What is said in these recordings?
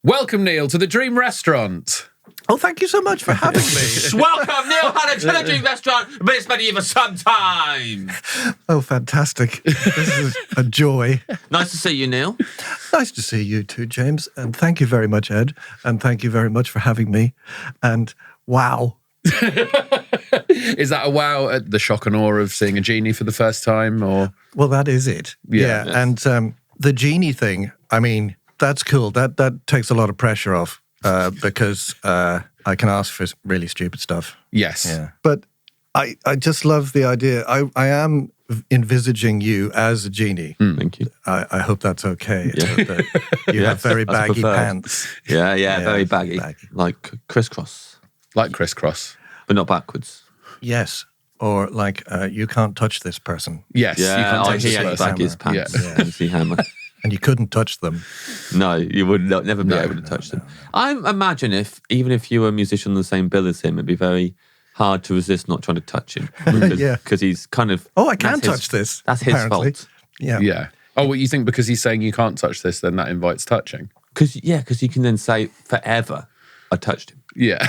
Welcome, Neil, to the Dream Restaurant. Oh, thank you so much for having me. Welcome, Neil Hannon, to the Dream Restaurant, but it's been here for some time. Oh, fantastic. This is a joy. Nice to see you, Neil. Nice to see you too, James. And thank you very much, Ed. And thank you very much for having me. And wow. Is that a wow at the shock and awe of seeing a genie for the first time? Or Well, that is it. Yeah. Yes. And the genie thing, I mean, that's cool. That takes a lot of pressure off. Because I can ask for really stupid stuff. Yes. Yeah. But I just love the idea. I am envisaging you as a genie. Thank you. I hope that's okay. Yeah. I hope that you have very baggy pants. Yeah, very baggy. Like crisscross. Like crisscross. But not backwards. Yes. Or like, you can't touch this person. Yes. Yeah, you can't touch he this had person. back his pants. Yeah. MC Hammer. And you couldn't touch them. No, you would never be able to touch them. I imagine even if you were a musician on the same bill as him, it'd be very hard to resist not trying to touch him. Because he's kind of... Oh, I can touch this. That's his apparently. fault. Yeah. Yeah. Oh, well, you think because he's saying you can't touch this, then that invites touching? Because you can then say, forever, I touched him. Yeah.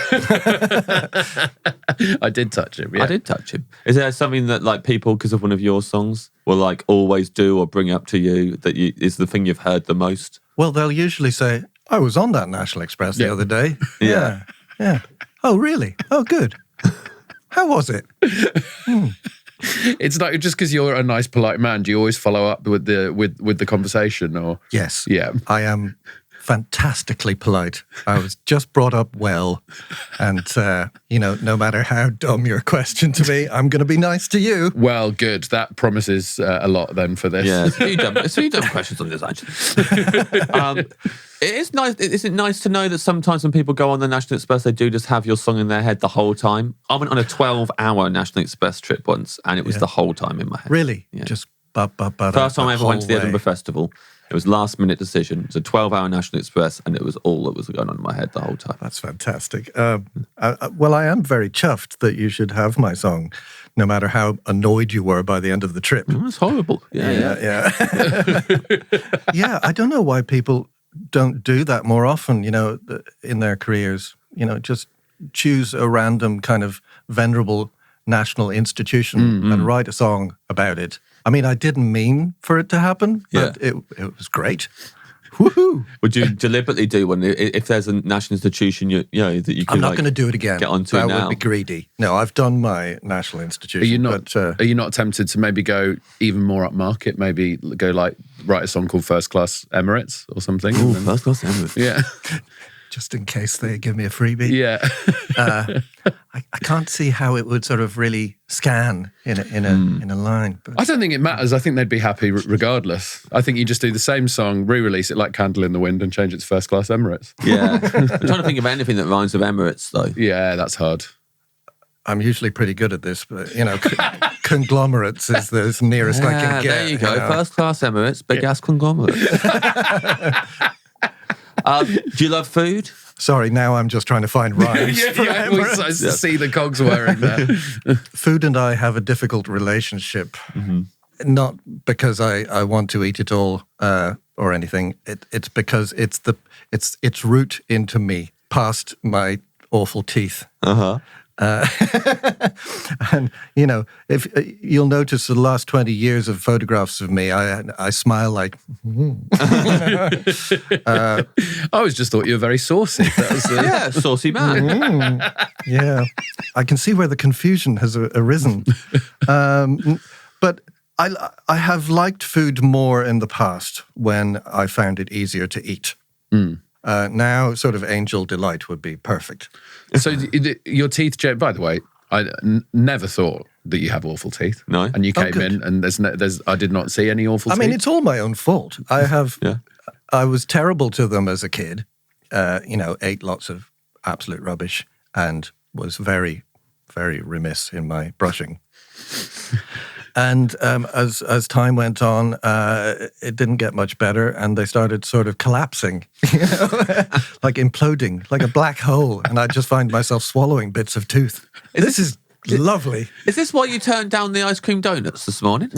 I did touch him. Yeah. I did touch him. Is there something that like people, because of one of your songs, will like always do or bring up to you that is the thing you've heard the most? Well, they'll usually say, I was on that National Express the other day. Yeah. Yeah. Oh, really? Oh, good. How was it? It's not just because you're a nice, polite man. Do you always follow up with the conversation? Or Yes. Yeah. I am fantastically polite. I was just brought up well. And, no matter how dumb your question to me, I'm going to be nice to you. Well, good. That promises a lot then for this. Yeah, it's a few dumb questions on this, actually. It is nice. Is it nice to know that sometimes when people go on the National Express, they do just have your song in their head the whole time? I went on a 12-hour National Express trip once, and it was the whole time in my head. Really? Yeah. Just First time I ever went to the Edinburgh Festival. It was last-minute decision. It was a 12-hour National Express, and it was all that was going on in my head the whole time. That's fantastic. Well, I am very chuffed that you should have my song, no matter how annoyed you were by the end of the trip. It's horrible. Yeah. Yeah, I don't know why people don't do that more often, in their careers. Just choose a random kind of venerable national institution and write a song about it. I mean, I didn't mean for it to happen, but it was great. Woohoo! Would you deliberately do one if there's a national institution that you can? I'm not going to do it again. Get onto that now. would be greedy. No, I've done my national institution. Are you not tempted to maybe go even more upmarket? Maybe go write a song called First Class Emirates or something? Ooh, First Class Emirates. Yeah. Just in case they give me a freebie. Yeah. I can't see how it would sort of really scan in a line. But I don't think it matters. I think they'd be happy regardless. I think you just do the same song, re-release it like Candle in the Wind and change it to First Class Emirates. Yeah. I'm trying to think of anything that rhymes with Emirates, though. Yeah, that's hard. I'm usually pretty good at this, but, conglomerates is the nearest I can get. There you go. First Class Emirates, big ass conglomerate. Do you love food? Sorry, now I'm just trying to find rhymes. I see the cogs wearing that. Food and I have a difficult relationship. Mm-hmm. Not because I want to eat it all or anything. It's because it's root into me, past my awful teeth. Uh-huh. And if you'll notice the last 20 years of photographs of me, I smile like. I always just thought you were very saucy. That was saucy man. Yeah, I can see where the confusion has arisen. But I have liked food more in the past when I found it easier to eat. Now, sort of angel delight would be perfect. So your teeth, by the way, I never thought that you have awful teeth. No. And you came in and I did not see any awful teeth. I mean, it's all my own fault. I was terrible to them as a kid, ate lots of absolute rubbish and was very, very remiss in my brushing. And as time went on, it didn't get much better, and they started sort of collapsing, like imploding, like a black hole. And I just find myself swallowing bits of tooth. This is lovely. Is this why you turned down the ice cream donuts this morning?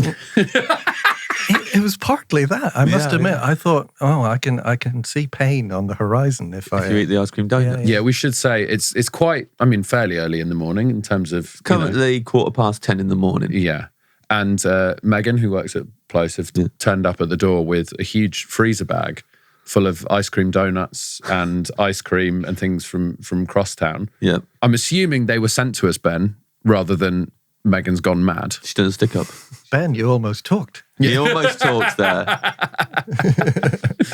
It was partly that. I must admit. I thought, I can see pain on the horizon if you eat the ice cream donut. Yeah, we should say it's quite, fairly early in the morning in terms of... Currently 10:15 in the morning. Yeah. And Megan, who works at Plosive, turned up at the door with a huge freezer bag full of ice cream donuts and ice cream and things from Crosstown. Yeah. I'm assuming they were sent to us, Ben, rather than Megan's gone mad. She doesn't stick up. Ben, you almost talked. You almost talked there.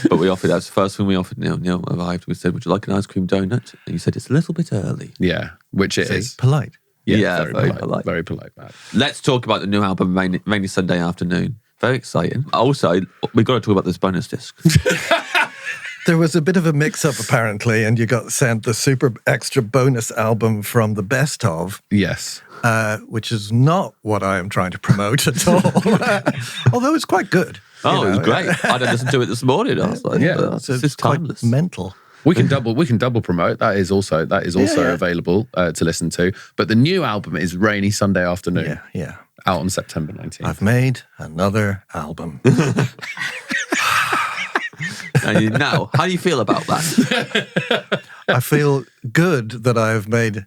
But we offered, that's the first thing we offered Neil. Neil arrived, we said, would you like an ice cream donut? And you said, it's a little bit early. Yeah, which it is. Polite. Yeah, very polite. Very polite, man. Let's talk about the new album, Rainy Sunday Afternoon. Very exciting. Also, we've got to talk about this bonus disc. There was a bit of a mix-up, apparently, and you got sent the super extra bonus album from the best of. Yes. Which is not what I am trying to promote at all. Although it's quite good. Oh, it was great. I didn't listen to it this morning. I was like, it's timeless. Quite mental. We can double promote. That is also available to listen to. But the new album is Rainy Sunday Afternoon. Yeah. Out on September 19th. I've made another album. And now, how do you feel about that? I feel good that I have made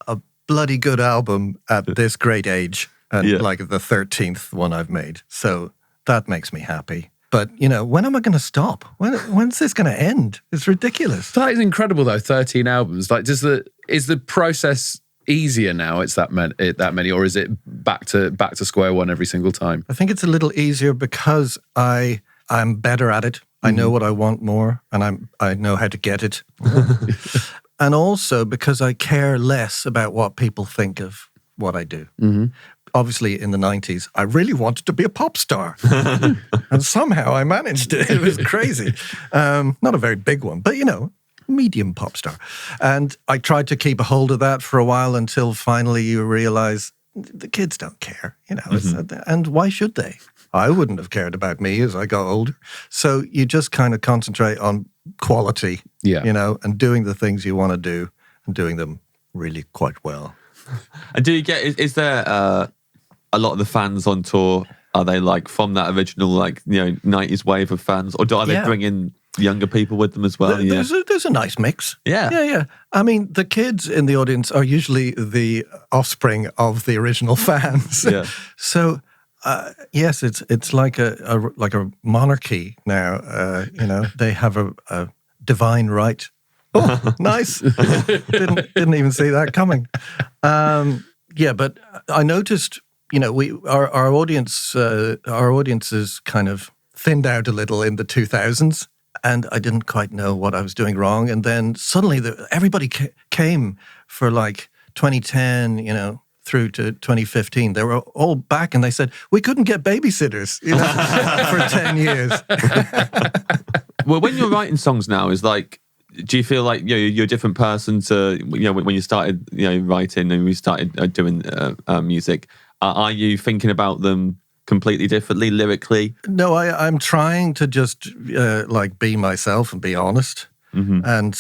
a bloody good album at this great age, and like the 13th one I've made. So that makes me happy. But, when am I going to stop? When's this going to end? It's ridiculous. That is incredible, though, 13 albums. Like, is the process easier now? It's that many, or is it back to square one every single time? I think it's a little easier because I'm better at it. I know what I want more, and I know how to get it. And also because I care less about what people think of what I do. Mm-hmm. Obviously, in the 90s, I really wanted to be a pop star. And somehow I managed it. It was crazy. Not a very big one, but, medium pop star. And I tried to keep a hold of that for a while until finally you realize the kids don't care, and why should they? I wouldn't have cared about me as I got older. So you just kind of concentrate on quality, and doing the things you want to do and doing them really quite well. And do you get, is there a lot of the fans on tour, are they like from that original 90s wave of fans, or are they bring in younger people with them as well? There's a nice mix. Yeah. I mean, the kids in the audience are usually the offspring of the original fans. Yeah. So yes, it's like a monarchy now. They have a divine right. Oh, nice! didn't even see that coming. But I noticed, our audiences kind of thinned out a little in the 2000s, and I didn't quite know what I was doing wrong. And then suddenly, everybody came for like 2010, through to 2015. They were all back, and they said we couldn't get babysitters for 10 years. Well, when you're writing songs now, do you feel like you're a different person to when you started writing and we started doing music? Are you thinking about them completely differently lyrically? No, I'm trying to just be myself and be honest. Mm-hmm. And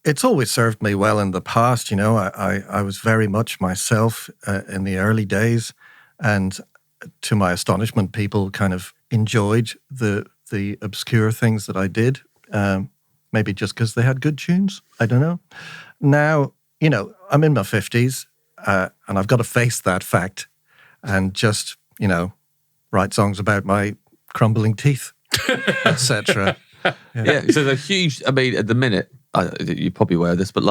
it's always served me well in the past. I was very much myself in the early days, and to my astonishment, people kind of enjoyed the obscure things that I did. Maybe just because they had good tunes. I don't know. Now, I'm in my 50s, and I've got to face that fact and just, write songs about my crumbling teeth, etc. Yeah, so there's a huge, at the minute, you're probably aware of this, but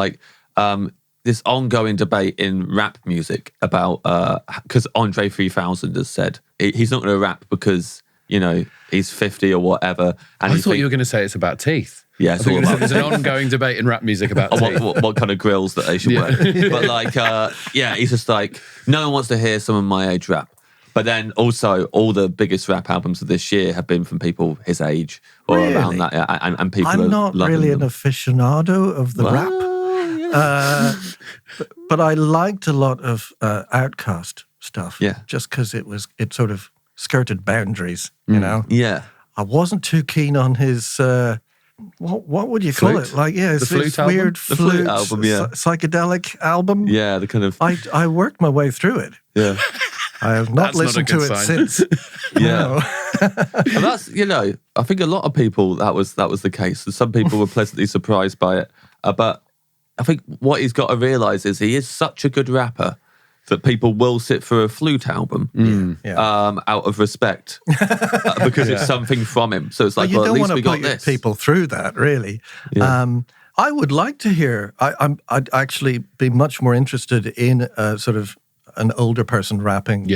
this ongoing debate in rap music about, because Andre 3000 has said he's not going to rap because, he's 50 or whatever. And I thought you were going to say it's about teeth. Yeah, it's all about there's an ongoing debate in rap music about teeth. What kind of grills that they should wear. But he's just like, no one wants to hear someone my age rap. But then also, all the biggest rap albums of this year have been from people his age or around that, and people. I'm not really an aficionado of the rap, but I liked a lot of Outkast stuff. Yeah, just because it sort of skirted boundaries, Yeah, I wasn't too keen on his. What would you call it? It's this weird flute album, psychedelic album. Yeah, the kind of. I worked my way through it. Yeah. I have not listened to it since. Yeah. And that's, I think a lot of people, that was the case. And some people were pleasantly surprised by it. But I think what he's got to realise is he is such a good rapper that people will sit for a flute album out of respect because it's something from him. So it's like, well, at least we got this. You don't want to put people through that, really. Yeah. I would like to hear, I'd actually be much more interested in sort of an older person rapping,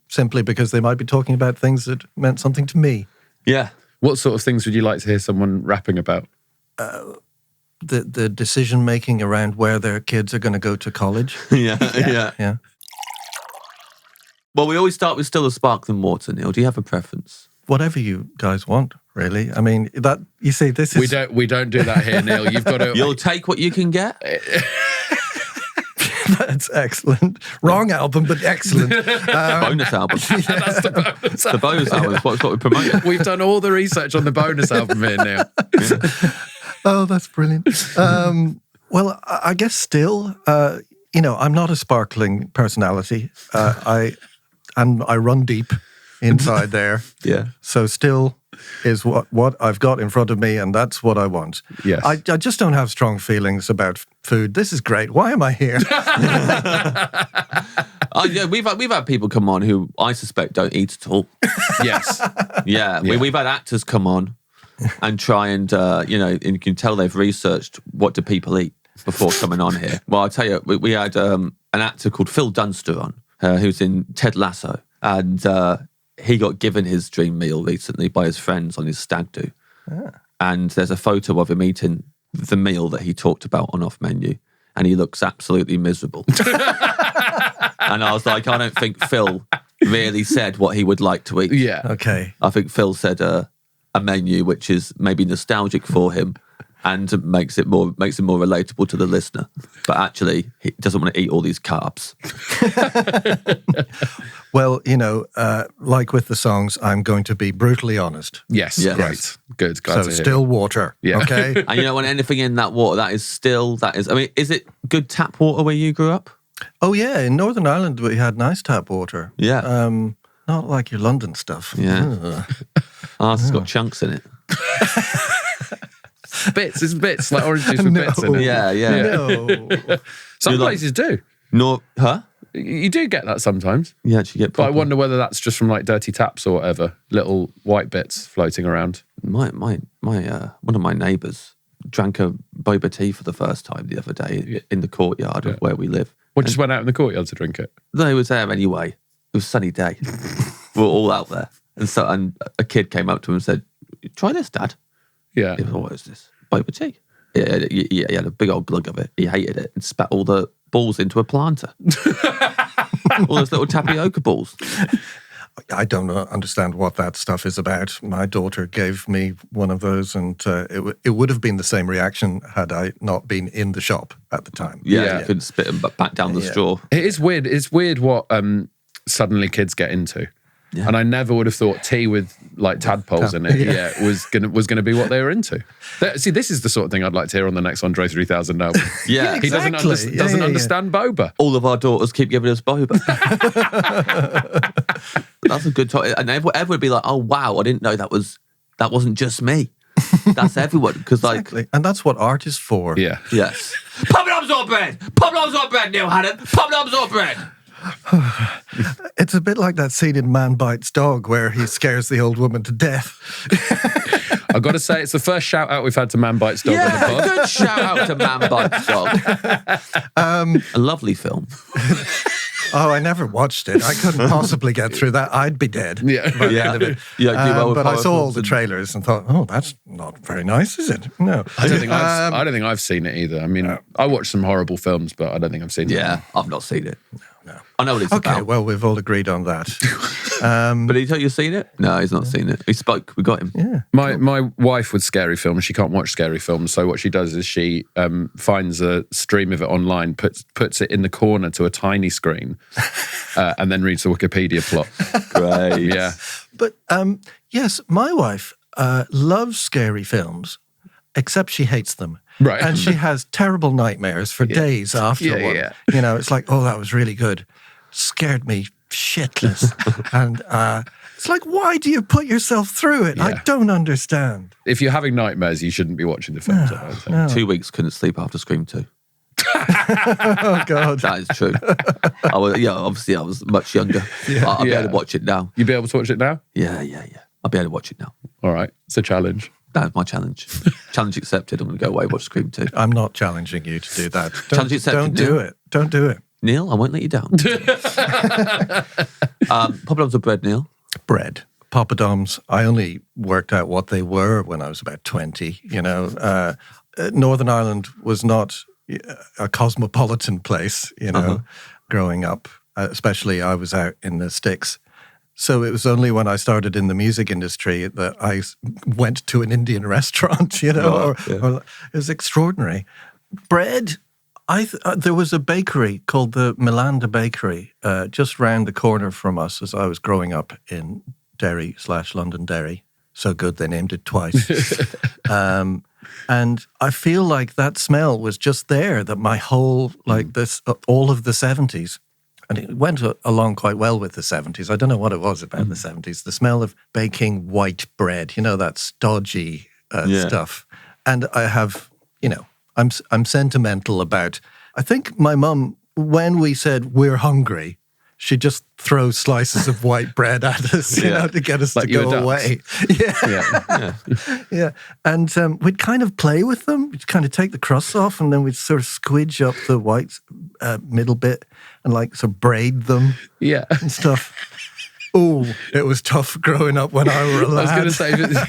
simply because they might be talking about things that meant something to me. Yeah. What sort of things would you like to hear someone rapping about? The decision-making around where their kids are going to go to college. Yeah. Well, we always start with still a sparkling water, Neil. Do you have a preference? Whatever you guys want, really. I mean, that you see, this is... We don't do that here, Neil. You've got to... You'll take what you can get? That's excellent. Wrong album, but excellent. Bonus album. That's the bonus album. The bonus album is what we promote. We've done all the research on the bonus album here, Neil. Oh, that's brilliant. Well, I guess still, I'm not a sparkling personality. I run deep inside there. Yeah. So still is what I've got in front of me, and that's what I want. Yes. I just don't have strong feelings about food. This is great. Why am I here? We've had people come on who I suspect don't eat at all. Yes. Yeah. We've had actors come on and try and, and you can tell they've researched what do people eat before coming on here. Well, I'll tell you, we had an actor called Phil Dunster on, who's in Ted Lasso, and he got given his dream meal recently by his friends on his stag do. And there's a photo of him eating the meal that he talked about on Off Menu, and he looks absolutely miserable. And I was like, I don't think Phil really said what he would like to eat. Yeah. Okay. I think Phil said a menu which is maybe nostalgic for him and makes it more relatable to the listener. But actually, he doesn't want to eat all these carbs. Well, like with the songs, I'm going to be brutally honest. Yes. Great. Good. Glad to hear. Still water. Yeah. Okay. And when anything in that water, is it good tap water where you grew up? Oh, yeah. In Northern Ireland, we had nice tap water. Yeah. Not like your London stuff. Yeah. It's got chunks in it. It's bits, like orange juice with bits in it. Yeah. No. Some places do. No, huh? You do get that sometimes. You actually get But I wonder whether that's just from like dirty taps or whatever, little white bits floating around. My one of my neighbours drank a boba tea for the first time the other day in the courtyard of where we live. Just went out in the courtyard to drink it? No, he was there anyway. It was a sunny day. We were all out there. And a kid came up to him and said, "Try this, Dad." Yeah. He was, "What is this? Boba tea?" He had a big old glug of it. He hated it and spat all the balls into a planter. All those little tapioca balls. I don't understand what that stuff is about. My daughter gave me one of those, and it would have been the same reaction had I not been in the shop at the time. Yeah. You couldn't spit them back down the straw. It is weird. It's weird what suddenly kids get into. Yeah. And I never would have thought tea with like tadpoles in it was gonna be what they were into. See, this is the sort of thing I'd like to hear on the next Andre 3000 album. Yeah, he doesn't understand boba. All of our daughters keep giving us boba. That's a good topic. And everyone would be like, "Oh wow, I didn't know that wasn't just me. That's everyone." Because and that's what art is for. Yeah. Yes. Poppadoms on bread. Poppadoms on bread, Neil Hannon. Poppadoms on bread. It's a bit like that scene in Man Bites Dog where he scares the old woman to death. I've got to say, it's the first shout out we've had to Man Bites Dog on the pod. Good shout out to Man Bites Dog. A lovely film. Oh, I never watched it. I couldn't possibly get through that. I'd be dead. Yeah. But I saw all the trailers and thought, oh, that's not very nice, is it? No. I don't think I've seen it either. I mean, I watched some horrible films, but I don't think I've seen it. Yeah, I've not seen it. No. I know what it's about. Okay, well, we've all agreed on that. But did he tell you seen it? No, he's not seen it. He spoke. We got him. Yeah. My wife with scary films, she can't watch scary films. So what she does is she finds a stream of it online, puts it in the corner to a tiny screen, and then reads the Wikipedia plot. Great. Yeah. But yes, my wife loves scary films, except she hates them. Right. And she has terrible nightmares for days after one. Yeah. It's like, oh, that was really good. scared me shitless. And it's like, why do you put yourself through it? I don't understand. If you're having nightmares, you shouldn't be watching the films. I don't think. No. 2 weeks couldn't sleep after Scream 2. Oh, God. That is true. Obviously I was much younger. I'll be able to watch it now. You'll be able to watch it now? Yeah. I'll be able to watch it now. All right. It's a challenge. That's my challenge. Challenge accepted. I'm going to go away and watch Scream 2. I'm not challenging you to do that. Challenge accepted. Don't do it. Don't do it. Neil, I won't let you down. Poppadoms of bread, Neil? Bread. Poppadoms, I only worked out what they were when I was about 20. Northern Ireland was not a cosmopolitan place, growing up. Especially I was out in the sticks. So it was only when I started in the music industry that I went to an Indian restaurant, it was extraordinary. Bread, there was a bakery called the Milanda Bakery just round the corner from us as I was growing up in Derry/London Derry. So good they named it twice. And I feel like that smell was just there, that my whole, all of the 70s. And it went along quite well with the 70s. I don't know what it was about the 70s. The smell of baking white bread, that stodgy stuff. And I have, I'm sentimental about, I think my mum, when we said we're hungry, she just throws slices of white bread at us, to get us to go away. Yeah. And we'd kind of play with them. We'd kind of take the crusts off and then we'd sort of squidge up the white middle bit and sort of braid them and stuff. Oh, it was tough growing up when I were a lad. I was going to say,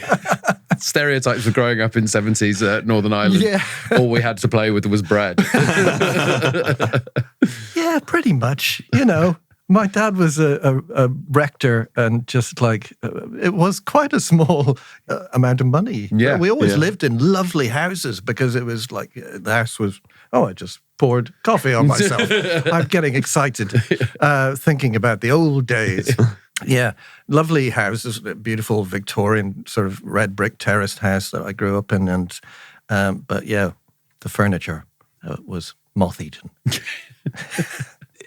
stereotypes of growing up in 70s Northern Ireland. Yeah. All we had to play with was bread. Yeah, pretty much, My dad was a rector and just it was quite a small amount of money. Yeah. We always lived in lovely houses because it was the house was, I just poured coffee on myself. I'm getting excited thinking about the old days. Yeah, lovely houses, beautiful Victorian sort of red brick terraced house that I grew up in. But the furniture was moth-eaten.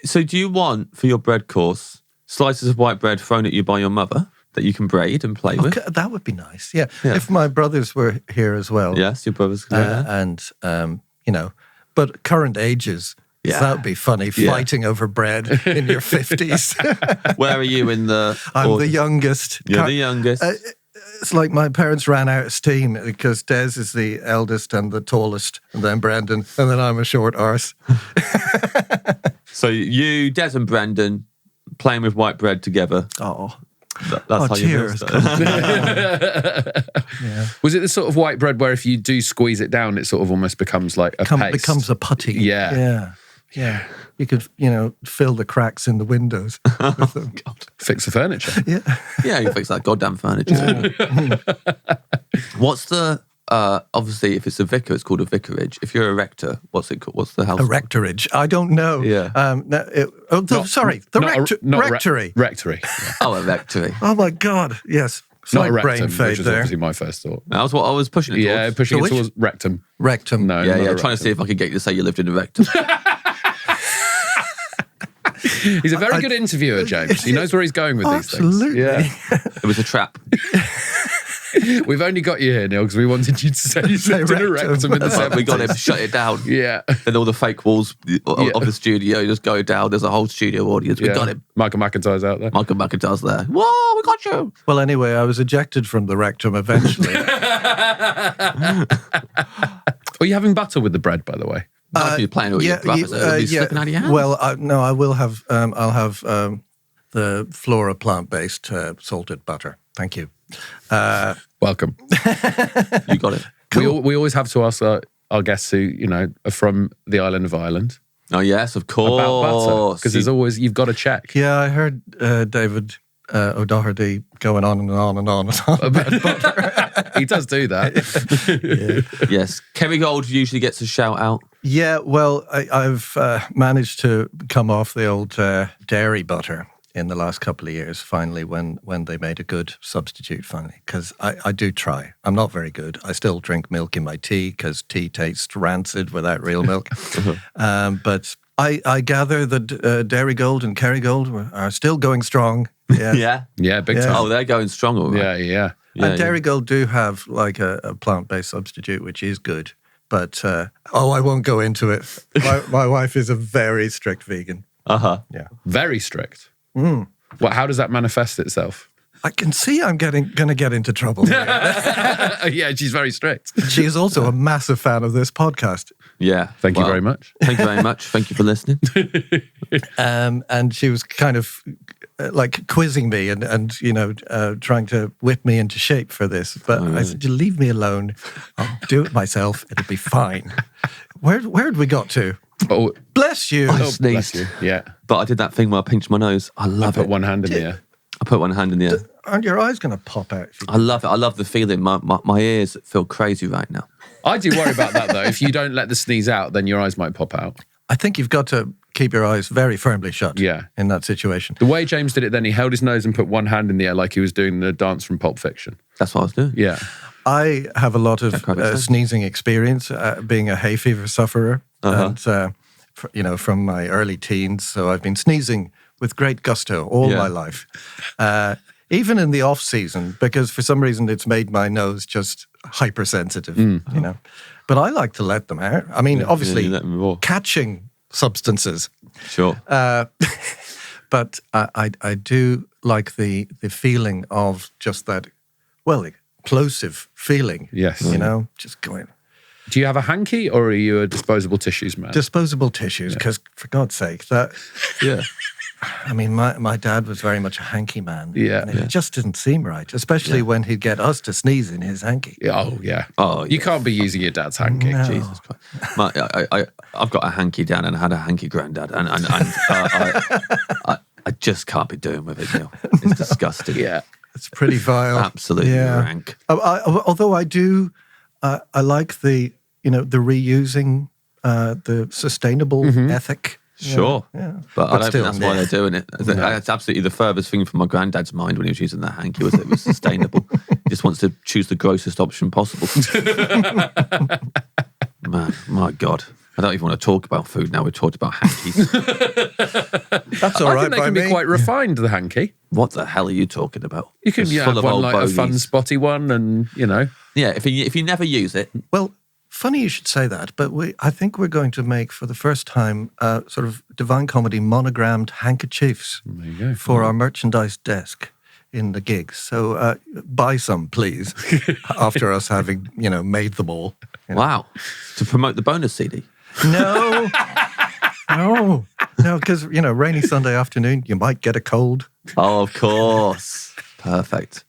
So do you want, for your bread course, slices of white bread thrown at you by your mother that you can braid and play with? That would be nice, yeah. If my brothers were here as well. Yes, your brothers can do and, but current ages, so that would be funny, fighting over bread in your 50s. Where are you in the... I'm the youngest. You're the youngest. It's like my parents ran out of steam because Des is the eldest and the tallest, and then Brendan, and then I'm a short arse. So you, Des and Brendan, playing with white bread together. Oh. That's how tears. Yeah. Was it the sort of white bread where if you do squeeze it down, it sort of almost becomes like a paste? Becomes a putty. Yeah. You could, fill the cracks in the windows. With them. God. Fix the furniture. Yeah, you fix that goddamn furniture. What's the... obviously, if it's a vicar, it's called a vicarage. If you're a rector, what's it called? What's the house? A rectorage. I don't know. Yeah. Rectory. Rectory. Oh, a rectory. Oh my God. Yes. Not a Slight rectum, brain fade which is there. obviously my first thought. That was what I was pushing it towards. Yeah, pushing it towards rectum. Rectum. No, Yeah, not a trying to rectum. see if I could get you to say you lived in a rectum. He's a very good interviewer, James. He knows where he's going with these things. Absolutely. Yeah. It was a trap. We've only got you here, Neil, because we wanted you to say you lived in a rectum in the 70s. We got him, shut it down. Yeah. And all the fake walls of the studio just go down. There's a whole studio audience. We got him. Michael McIntyre's out there. Michael McIntyre's there. Whoa, we got you. Well, anyway, I was ejected from the rectum eventually. Are you having butter with the bread, by the way? Might be playing with your brothers. It'll be slipping out of your hands. Well, no, I will have. I'll have the Flora plant-based salted butter. Thank you. Welcome. You got it. Cool. We always have to ask our guests who are from the island of Ireland Oh, yes, of course. about butter, because there's always you've got to check. Yeah, I heard David O'Doherty going on and on and on and on about butter. He does do that. Yes. Kerry Gold usually gets a shout out. Yeah, well, I've managed to come off the old dairy butter in the last couple of years, finally, when they made a good substitute, finally. Because I do try. I'm not very good. I still drink milk in my tea because tea tastes rancid without real milk. But I gather that Dairy Gold and Kerrygold are still going strong. Yeah. Yeah, big Yeah. time. Oh, they're going strong, all right. Yeah. And Dairy Gold do have like a plant-based substitute, which is good. But, I won't go into it. My wife is a very strict vegan. Uh-huh. Yeah. Very strict. How does that manifest itself? I can see I'm going to get into trouble here. Yeah, she's very strict. She is also a massive fan of this podcast. Yeah. Thank you very much. Thank you very much. Thank you for listening. And she was kind of like quizzing me and trying to whip me into shape for this. But I said, leave me alone. I'll do it myself. It'll be fine. Where'd we got to? Oh, Bless you. I sneezed. bless you. Yeah. But I did that thing where I pinched my nose. I love Put it. one hand in the air. I put one hand in the air. Aren't your eyes going to pop out? If you I love it. I love the feeling. My ears feel crazy right now. I do worry about that, though. If you don't let the sneeze out, then your eyes might pop out. I think you've got to keep your eyes very firmly shut Yeah. in that situation. The way James did it then, he held his nose and put one hand in the air like he was doing the dance from Pulp Fiction. That's what I was doing. Yeah. I have a lot of quite makes sense. sneezing experience, being a hay fever sufferer, and from my early teens. So I've been sneezing with great gusto all my life, even in the off season, because for some reason it's made my nose just hypersensitive. But I like to let them out. I mean, obviously, you let them roar. catching substances. Sure. But I do like the feeling of just that, plosive feeling. Yes. Just going. Do you have a hanky or are you a disposable tissues man? Disposable tissues, because for God's sake, Yeah. I mean, my dad was very much a hanky man. Yeah. And it just didn't seem right, especially when he'd get us to sneeze in his hanky. Oh, yeah. Oh, You can't be using your dad's hanky. No. Jesus Christ. I've got a hanky dad and I had a hanky granddad, and I just can't be doing with it, Neil. It's disgusting. Yeah. It's pretty vile. Absolutely rank. Although I do, I like the reusing, the sustainable ethic. Sure. Yeah. But I don't still, think that's why they're doing it. It's absolutely the furthest thing from my granddad's mind when he was using the hanky was it was sustainable. He just wants to choose the grossest option possible. Man, my God. I don't even want to talk about food now. We've talked about hankies. That's all I right think they by can me. be quite refined, the hanky. What the hell are you talking about? You can It's have full of one old like a fun, bogies. spotty one and, Yeah, if you never use it, Well, funny you should say that, but I think we're going to make for the first time sort of Divine Comedy monogrammed handkerchiefs there you go. for our merchandise desk in the gigs. So buy some, please, after us having, made them all. wow, to promote the bonus CD. No, because, rainy Sunday afternoon, you might get a cold. Oh, of course. Perfect.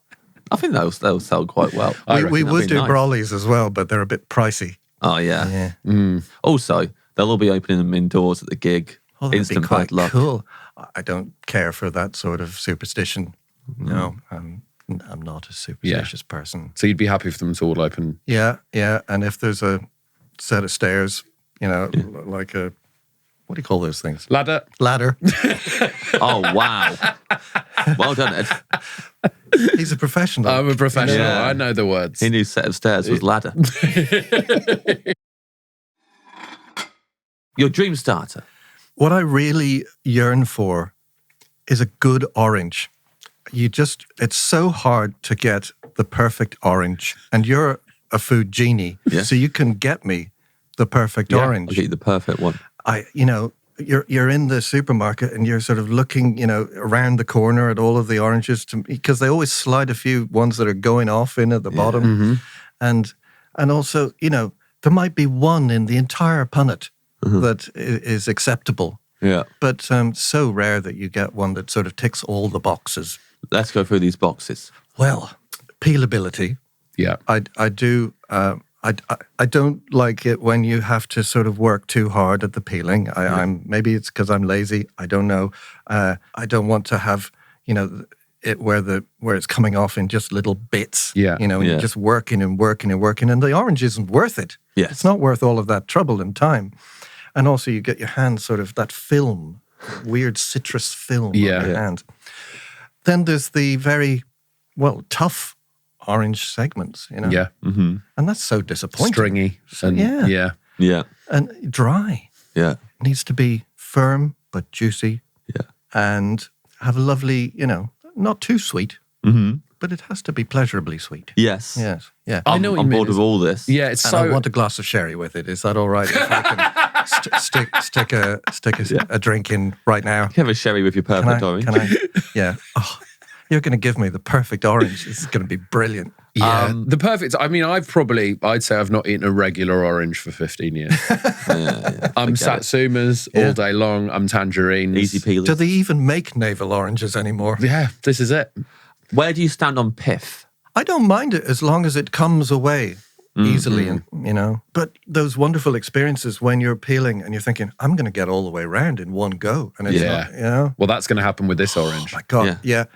I think they'll sell quite well. We would be do nice. brollies as well, but they're a bit pricey. Oh, yeah. Yeah. Also, they'll all be opening them indoors at the gig. Oh, that'd be Instant quite bad luck. cool. I don't care for that sort of superstition. No, I'm not a superstitious person. So you'd be happy for them to all open. Yeah. And if there's a set of stairs, like a, what do you call those things? Ladder. Ladder. Oh, wow. Well done, Ed. He's a professional. I'm a professional. Yeah. I know the words. He knew set of stairs was ladder. Your dream starter. What I really yearn for is a good orange. It's so hard to get the perfect orange. And you're a food genie, so you can get me the perfect I'll orange. get you the perfect one. You're in the supermarket and you're sort of looking, around the corner at all of the oranges because they always slide a few ones that are going off in at the bottom. And also, there might be one in the entire punnet that is acceptable. Yeah. But so rare that you get one that sort of ticks all the boxes. Let's go through these boxes. Well, peelability. Yeah. I do. I don't like it when you have to sort of work too hard at the peeling. Maybe it's because I'm lazy. I don't know. I don't want to have it where it's coming off in just little bits. Yeah. And you're just working and working and working, and the orange isn't worth it. Yes. It's not worth all of that trouble and time. And also, you get your hands sort of that film, weird citrus film on your hand. Then there's the very tough orange segments, Yeah. Mm-hmm. and that's so disappointing. Stringy. And, yeah. Yeah. And dry. Yeah. It needs to be firm but juicy. Yeah. And have a lovely, not too sweet, but it has to be pleasurably sweet. Yes. Yes. Yeah. I know what you I'm mean. bored with all this. Yeah, it's And so. I want a glass of sherry with it. Is that all right? If I can stick a drink in right now. You have a sherry with your perfect orange. Can I? Yeah. Oh, you're going to give me the perfect orange. This is going to be brilliant. Yeah, the perfect. I mean, I'd say I've not eaten a regular orange for 15 years. I'm satsumas all day long. I'm tangerines. Easy peelers. Do they even make navel oranges anymore? Yeah, this is it. Where do you stand on pith? I don't mind it as long as it comes away easily, and But those wonderful experiences when you're peeling and you're thinking, I'm going to get all the way around in one go, and it's not, Well, that's going to happen with this orange. Oh my God, yeah.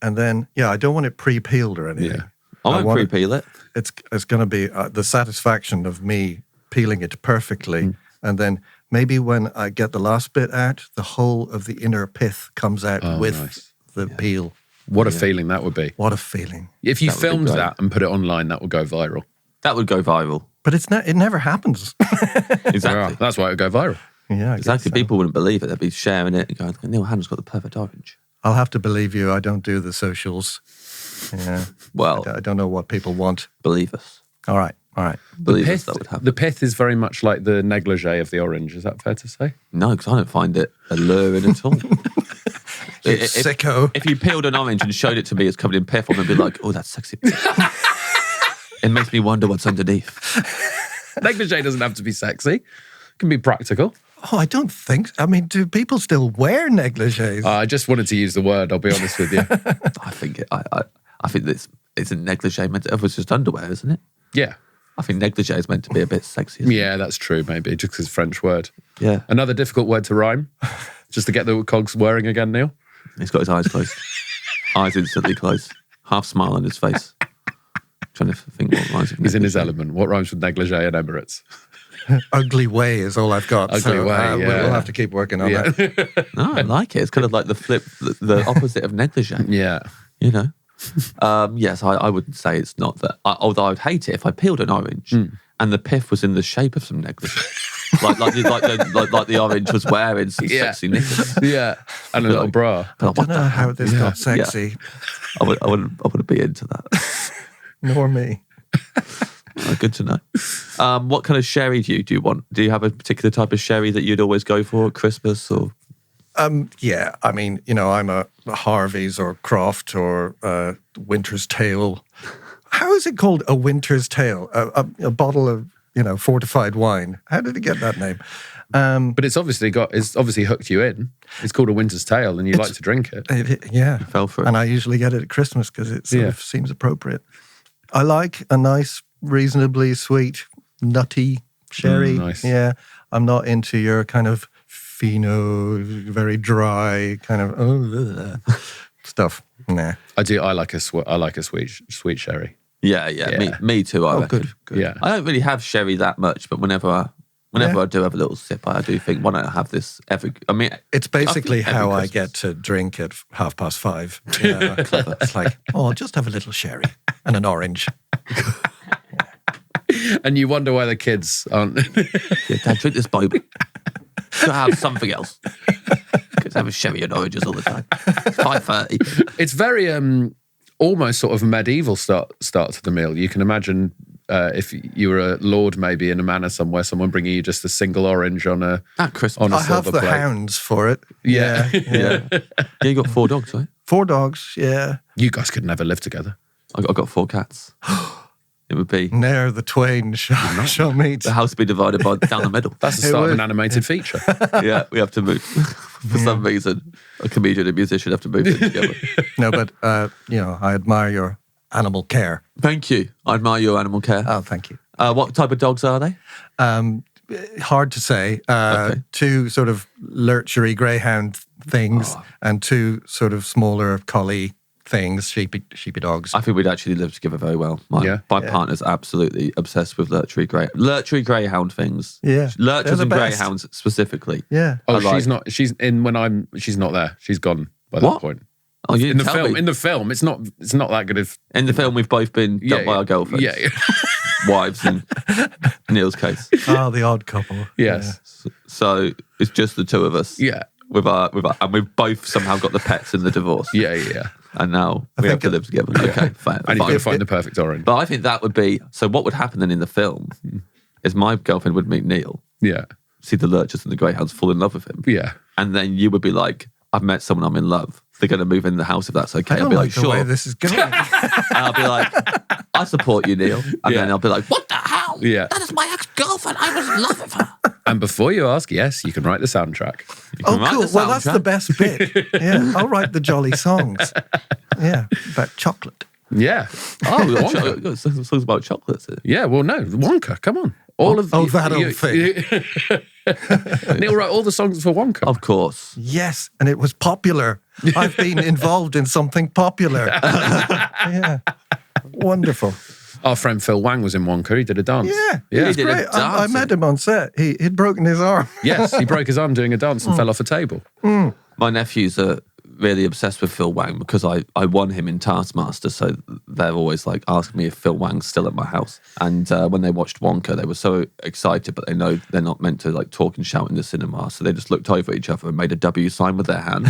And then, I don't want it pre-peeled or anything. Yeah. I won't pre-peel it. It's going to be the satisfaction of me peeling it perfectly, and then maybe when I get the last bit out, the whole of the inner pith comes out with the peel. What a feeling that would be. What a feeling. If you filmed that and put it online, that would go viral. That would go viral. But it never happens. Exactly. Yeah, that's why it would go viral. Yeah, Exactly. People wouldn't believe it. They'd be sharing it and going, Neil Hannon's got the perfect orange. I'll have to believe you. I don't do the socials. Yeah. Well, I don't know what people want. believe us. All right. Believe us, that would happen. The pith is very much like the negligee of the orange. Is that fair to say? No, because I don't find it alluring at all. Sicko. If you peeled an orange and showed it to me as covered in pith, I'm going to be like, oh, that's sexy. It makes me wonder what's underneath. Negligee doesn't have to be sexy. It can be practical. Oh, I don't think. I mean, do people still wear negligees? I just wanted to use the word. I'll be honest with you. I think this isn't negligee meant to. It was just underwear, isn't it? Yeah. I think negligee is meant to be a bit sexy. Isn't it? Yeah, that's true. Maybe just because it's a French word. Yeah. Another difficult word to rhyme. Just to get the cogs whirring again, Neil. He's got his eyes closed. Eyes instantly closed. Half smile on his face. Trying to think what rhymes with He's in his negligee. element. What rhymes with negligee and Emirates? Ugly way is all I've got. Ugly way, We'll have to keep working on that. No, I like it. It's kind of like the flip, the opposite of negligee. Yeah. You know? Yes, I wouldn't say it's not that. Although I'd hate it if I peeled an orange and the pith was in the shape of some negligee. like the orange was wearing some sexy knickers. Yeah. And a little bra. I don't know how this got sexy. I wouldn't be into that. Nor me. Good to know. What kind of sherry do you want? Do you have a particular type of sherry that you'd always go for at Christmas or? Yeah, I mean, I'm a Harvey's or Croft or Winter's Tale. How is it called a Winter's Tale? A bottle of, fortified wine. How did it get that name? But it's obviously hooked you in. It's called a Winter's Tale and you like to drink it. Yeah. Fell for it. And I usually get it at Christmas because it sort of seems appropriate. I like a nice, reasonably sweet, nutty sherry. Nice. Yeah. I'm not into your kind of fino, very dry kind of stuff. Nah. I do. I like a sweet sherry. Yeah. Me too. I reckon. Good. Yeah. I don't really have sherry that much, but whenever I do have a little sip, I do think, why don't I have this every? I mean, It's basically every how I Christmas. get to drink at 5:30. Yeah. It's like, I'll just have a little sherry and an orange. And you wonder why the kids aren't. Yeah, Dad, drink this boba. Gotta have something else. Because have a sherry and oranges all the time. It's 5:30. It's very almost sort of medieval start to the meal. You can imagine if you were a lord maybe in a manor somewhere, someone bringing you just a single orange on a At Christmas. on a I have silver the plate. hounds for it. Yeah. Yeah, you got 4 dogs, right? 4 dogs, yeah. You guys could never live together. I got 4 cats. It would be Ne'er the twain shall meet. the house be divided by down the middle. That's the start of an animated feature. Yeah, we have to move. For some reason, a comedian and musician have to move in together. No, but, I admire your animal care. Thank you. I admire your animal care. Oh, thank you. What type of dogs are they? Hard to say. Okay. 2 sort of lurchery greyhound things and 2 sort of smaller collie things, sheepy dogs. I think we'd actually live together very well. My partner's absolutely obsessed with lurchery greyhound things. Yeah. They're Lurchers the and best. greyhounds specifically. Yeah. Oh, I like- she's not. She's in when I'm. She's not there. She's gone by What? that point. Oh, you In didn't the tell film, me. it's not that good of. In the film, we've both been dumped by our girlfriends. Yeah. wives in Neil's case. Oh, the odd couple. Yes. So it's just the two of us. Yeah. And we've both somehow got the pets in the divorce. Yeah. And now we have to live together. Okay, fine. And you've got to find the perfect orange. But I think that would be, so what would happen then in the film is my girlfriend would meet Neil, Yeah. see the lurchers and the greyhounds, fall in love with him. Yeah. And then you would be like, I've met someone I'm in love. They're going to move in the house if that's okay. I don't I'll be like the sure. way this is going. And I'll be like, I support you, Neil. And then I'll be like, what the hell? Yeah. That is my ex-girlfriend. I was in love with her. And before you ask, yes, you can write the soundtrack. You can Oh, write cool. the Well, that's the soundtrack. best bit. Yeah, I'll write the jolly songs. Yeah, about chocolate. Yeah. Oh, we've got songs about chocolates. Yeah, well, no, Wonka, come on. All of that old thing. Neil wrote all the songs for Wonka. Of course. Yes, and it was popular. I've been involved in something popular. Yeah, wonderful. Our friend Phil Wang was in Wonka. He did a dance. Yeah, Yeah. It's did a great. I dance. met him on set. He'd broken his arm. Yes, he broke his arm doing a dance and fell off a table. My nephews are really obsessed with Phil Wang because I won him in Taskmaster, so they're always like asking me if Phil Wang's still at my house. And when they watched Wonka, they were so excited, but they know they're not meant to like talk and shout in the cinema, so they just looked over at each other and made a W sign with their hand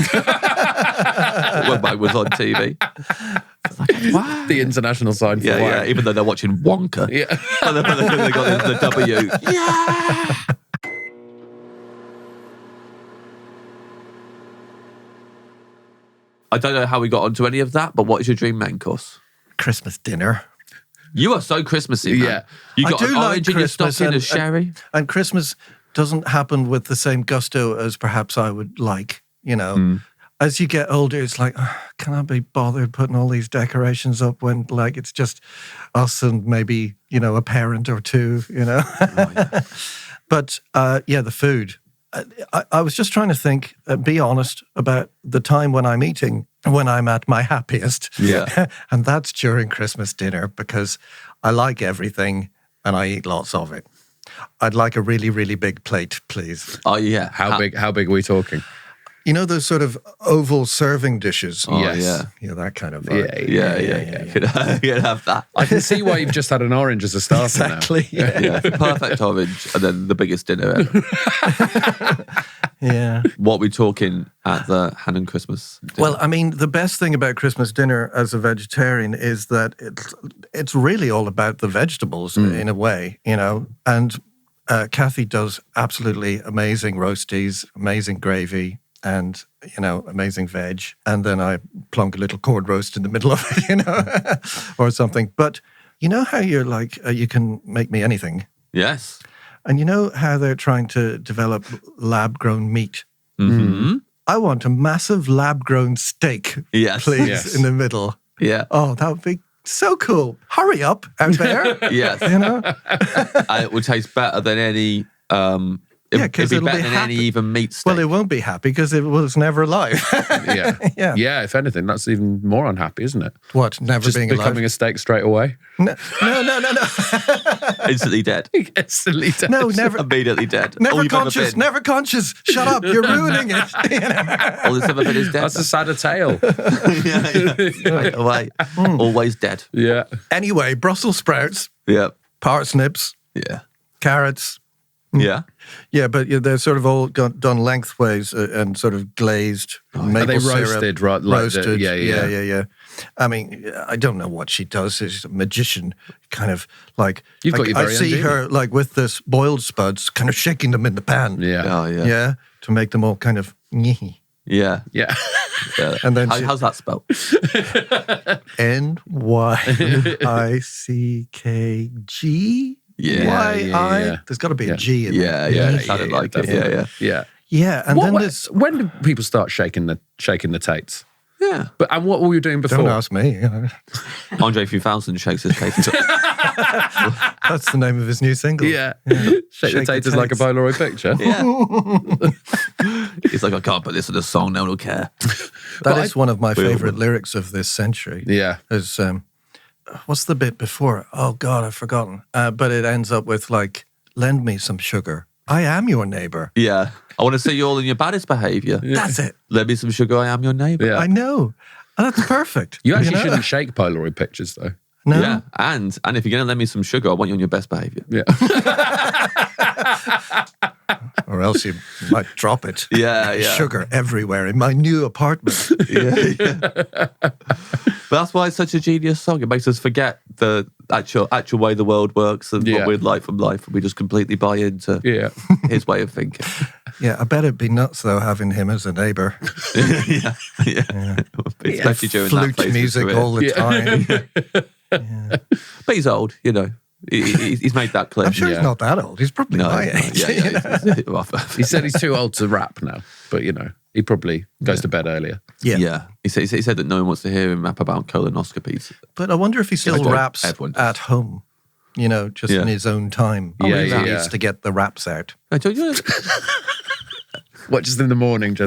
when Wang was on TV. It's like, wow. The international sign for Yeah, Wang. yeah. Even though they're watching Wonka, Yeah. but they got the W. Yeah. I don't know how we got onto any of that, but what is your dream main course? Christmas dinner. You are so Christmassy, man. Yeah. You I got do an like orange in your Christmas stocking and- as sherry. And Christmas doesn't happen with the same gusto as perhaps I would like, you know. As you get older, it's like, can I be bothered putting all these decorations up when, like, it's just us and maybe, you know, a parent or two, you know? But, yeah, the food. I was just trying to think, be honest about the time when I'm eating, when I'm at my happiest. Yeah. And that's during Christmas dinner because I like everything and I eat lots of it. I'd like a really, really big plate, please. Oh, yeah. How big are we talking? You know those sort of oval serving dishes? Oh, Yes. yeah. Yeah, that kind of vibe. Yeah. You could have that. I can see why you've just had an orange as a starter Exactly. Yeah. Yeah. Perfect orange, and then the biggest dinner ever. Yeah. What are we talking at the Hannon Christmas dinner? Well, I mean, the best thing about Christmas dinner as a vegetarian is that it's really all about the vegetables in a way, you know. And Kathy does absolutely amazing roasties, amazing gravy, and, you know, amazing veg. And then I plonk a little corn roast in the middle of it, you know, or something. But you know how you're like, you can make me anything. Yes. And you know how they're trying to develop lab-grown meat? Mm-hmm. I want a massive lab-grown steak, Yes. please, Yes. in the middle. Yeah. Oh, that would be so cool. Hurry up out there, Yes. you know? And it will taste better than any. Yeah, 'cause it'd be it'll better be than happy. any even meat steak. Well, it won't be happy because it was never alive. Yeah. Yeah. Yeah, if anything, that's even more unhappy, isn't it? What, never Just being becoming alive? a steak straight away. No. Instantly dead. Instantly dead. No, never. Immediately dead. All Never you've ever conscious, been. never conscious. Shut up, you're ruining it. You know? All that's ever been is dead. That's a sadder tale. yeah. Straight away. Always dead. Yeah. Anyway, Brussels sprouts, Yeah. parsnips, Yeah. carrots. Yeah. Yeah, but they're sort of all done lengthways and sort of glazed. Maple Are they syrup, roasted, right? Like roasted. yeah. I mean, I don't know what she does. She's a magician, kind of like. You've got your I very own see genie. her like with this boiled spuds, kind of shaking them in the pan. Yeah. Oh, yeah. Yeah, to make them all kind of nyeh. Yeah. Yeah. Yeah. And then how's that spelled? NYICKG. Yeah, yeah. There's got to be Yeah. a G in there. Yeah. It sounded like it. definitely. Yeah. Yeah. Yeah, and then there's. When did people start shaking the tates? Yeah. But and what were you doing before? Don't ask me. You know. Andre 3000 shakes his case. That's the name of his new single. Yeah. Shake Shake the the tates is like a tates. Polaroid picture. Yeah. He's like, I can't put this in a song. No one will care. That is one of my we all favorite would. lyrics of this century. Yeah. Is what's the bit before? Oh God, I've forgotten. But it ends up with like, lend me some sugar. I am your neighbor. Yeah. I want to see you all in your baddest behaviour. That's it. Let me some sugar. I am your neighbour. Yeah. I know. And that's perfect. You actually know? shouldn't shake Polaroid pictures though. No. Yeah, and if you're going to lend me some sugar, I want you on your best behaviour. Yeah. Or else you might drop it. Yeah. Sugar everywhere in my new apartment. Yeah. But that's why it's such a genius song. It makes us forget the actual way the world works and what we'd like from life, and we just completely buy into his way of thinking. Yeah, I bet it'd be nuts though having him as a neighbour. Yeah. Especially during that flute phase music of his career. all the time. But he's old, you know. He's made that clear. I'm sure he's not that old. He's probably my age. Yeah. He said he's too old to rap now, but you know, he probably goes to bed earlier. Yeah. He said that no one wants to hear him rap about colonoscopies. But I wonder if he still raps everyone does. at home, you know, just in his own time. He needs to get the raps out. What, just in the morning,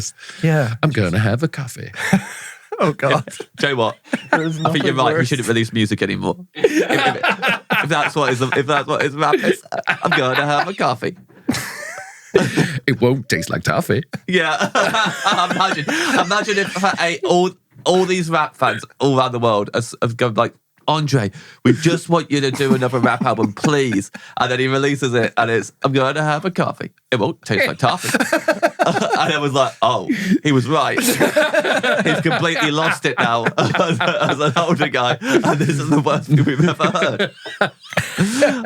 I'm going to have a coffee. Oh, God. Tell you what, I think you're right. We shouldn't release music anymore. If that's what his rap is, I'm going to have a coffee. It won't taste like toffee. Yeah. Imagine if all these rap fans all around the world have gone like, Andre, we just want you to do another rap album, please. And then he releases it and it's, I'm going to have a coffee. It won't taste like toffee. And it was like, oh, he was right. He's completely lost it now as an older guy. And this is the worst thing we've ever heard.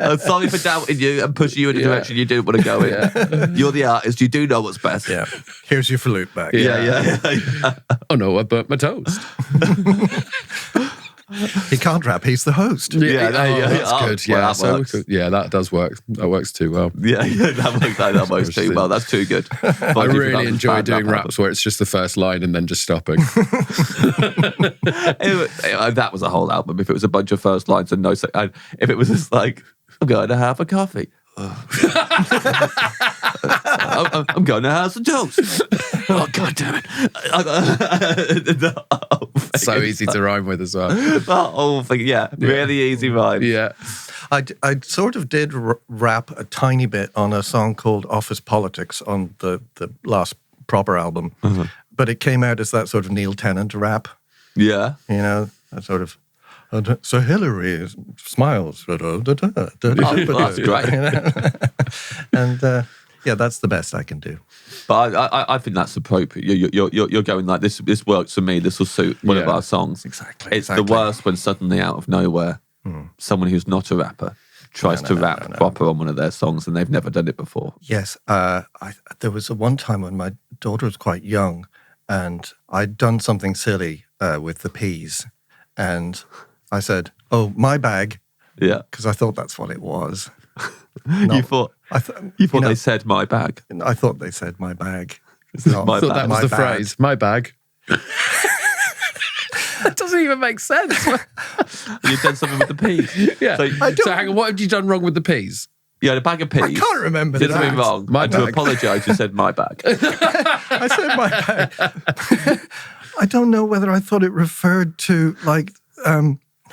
I'm sorry for doubting you and pushing you in a direction you didn't want to go in. Yeah. You're the artist. You do know what's best. Yeah. Here's your flute back. Yeah. Oh no, I burnt my toast. He can't rap. He's the host. That's good. Well, that does work. That works too well. Yeah, that works too well. That's too good. I really enjoy doing raps where it's just the first line and then just stopping. That was a whole album. If it was a bunch of first lines and if it was just like, I'm going to have a coffee. I'm going to have some toast. Oh, God damn it. So easy to rhyme with as well. The whole thing, really easy rhymes. Yeah. I sort of did rap a tiny bit on a song called Office Politics on the last proper album. Mm-hmm. But it came out as that sort of Neil Tennant rap. Yeah. You know, that sort of... So Hillary smiles. Oh, that's great. And that's the best I can do. But I think that's appropriate. You're going like, this works for me. This will suit one of our songs. Exactly. It's the worst when suddenly out of nowhere, someone who's not a rapper tries to rap proper on one of their songs and they've never done it before. Yes. There was one time when my daughter was quite young and I'd done something silly with the peas and I said, "Oh, my bag." Yeah. Because I thought that's what it was. You thought they said my bag? I thought they said my bag. I thought that was the phrase, my bag. That doesn't even make sense. You've done something with the peas. Yeah. So hang on, what have you done wrong with the peas? You had a bag of peas. I can't remember Did something wrong. To apologise, you said my bag. I said my bag. I don't know whether I thought it referred to like...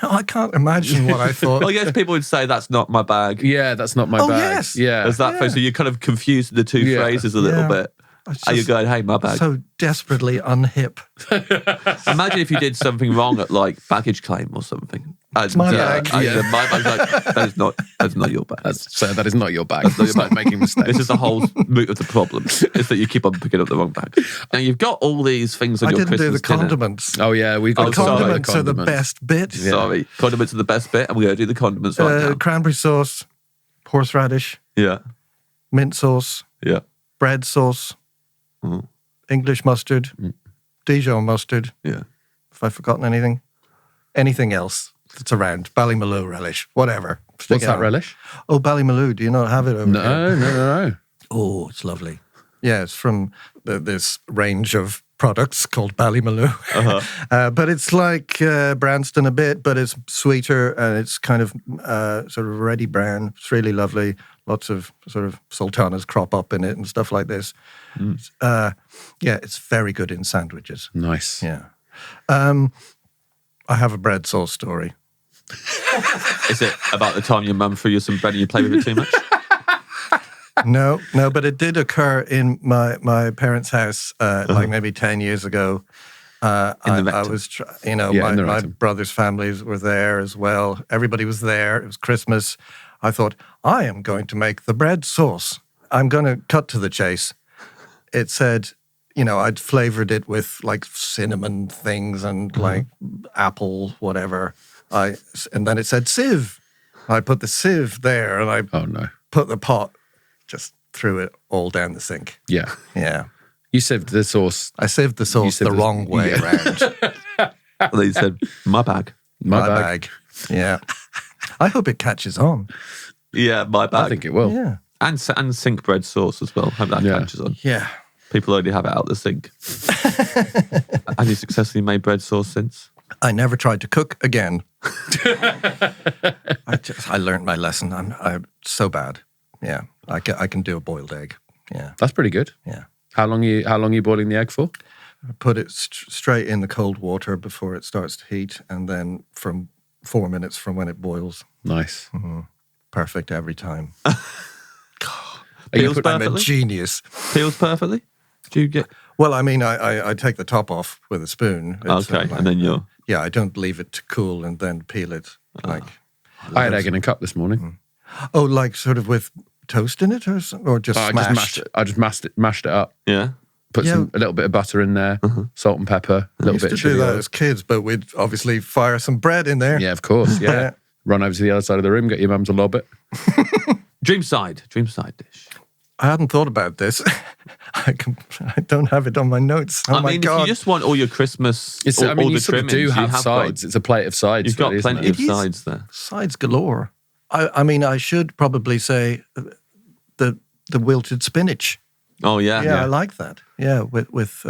No, I can't imagine what I thought. Well, yes, people would say that's not my bag. Yeah, that's not my bag. Yes. Yeah. There's that phrase, so you're kind of confused the two phrases a little bit. Are you going, hey, my bag? So desperately unhip. Imagine if you did something wrong at like baggage claim or something. It's my bag. My bag's like, that's not your bag. That is not your bag. Stop making mistakes. This is the whole root of the problem, is that you keep on picking up the wrong bag. Now, you've got all these things on your Christmas dinner. I didn't do the condiments. Oh, yeah. We've got condiments are the best bit. Yeah. Sorry. Condiments are the best bit, and we're going to do the condiments right now. Cranberry sauce, horseradish, mint sauce, bread sauce, English mustard, Dijon mustard. Yeah. If I've forgotten anything. Anything else that's around. Ballymaloe relish, whatever. What's that relish? Oh, Ballymaloe. Do you not have it over here? No. Oh, it's lovely. Yeah, it's from this range of products called Ballymaloe. Uh-huh. But it's like Branston a bit, but it's sweeter and it's kind of sort of reddy brown. It's really lovely. Lots of sort of sultanas crop up in it and stuff like this. It's very good in sandwiches. Nice. Yeah. I have a bread sauce story. Is it about the time your mum threw you some bread and you played with it too much? No, but it did occur in my parents' house like maybe 10 years ago. I was, my rectum. brother's families were there as well. Everybody was there. It was Christmas. I thought, I am going to make the bread sauce. I'm going to cut to the chase. It said, I'd flavored it with like cinnamon things and like apple, whatever. And then it said sieve. I put the sieve there and I put the pot, just threw it all down the sink. Yeah. Yeah. You sieved the sauce. I sieved the sauce the wrong way around. They said, my bag. My bag. Yeah. I hope it catches on. Yeah, my bag. I think it will. Yeah. And sink bread sauce as well. Hope that catches on. Yeah. People already have it out the sink. Have you successfully made bread sauce since? I never tried to cook again. I learned my lesson. I'm so bad. Yeah. I can do a boiled egg. Yeah. That's pretty good. Yeah. How long are you boiling the egg for? I put it straight in the cold water before it starts to heat, and then from 4 minutes from when it boils. Nice. Mm-hmm. Perfect every time. Peels I'm perfectly? a genius. Peels perfectly? Do you get... Well, I mean, I take the top off with a spoon. Okay, and then you're... Yeah, I don't leave it to cool and then peel it. Like I had egg in a cup this morning. Oh, like sort of with toast in it or just smashed? I just mashed it up. Yeah? Put a little bit of butter in there, salt and pepper, a little bit of We used to chili do that oil. as kids, but we'd obviously fire some bread in there. Yeah, of course. Yeah. Run over to the other side of the room, get your mum to lob it. Dream side dish. I hadn't thought about this. I don't have it on my notes. Oh my God. If you just want all your Christmas, You all the sort of trimmings, do have you sides. It's a plate of sides. You've got really, isn't plenty it? of sides there. Sides galore. I mean, I should probably say the wilted spinach. Oh, yeah. Yeah, I like that. Yeah, with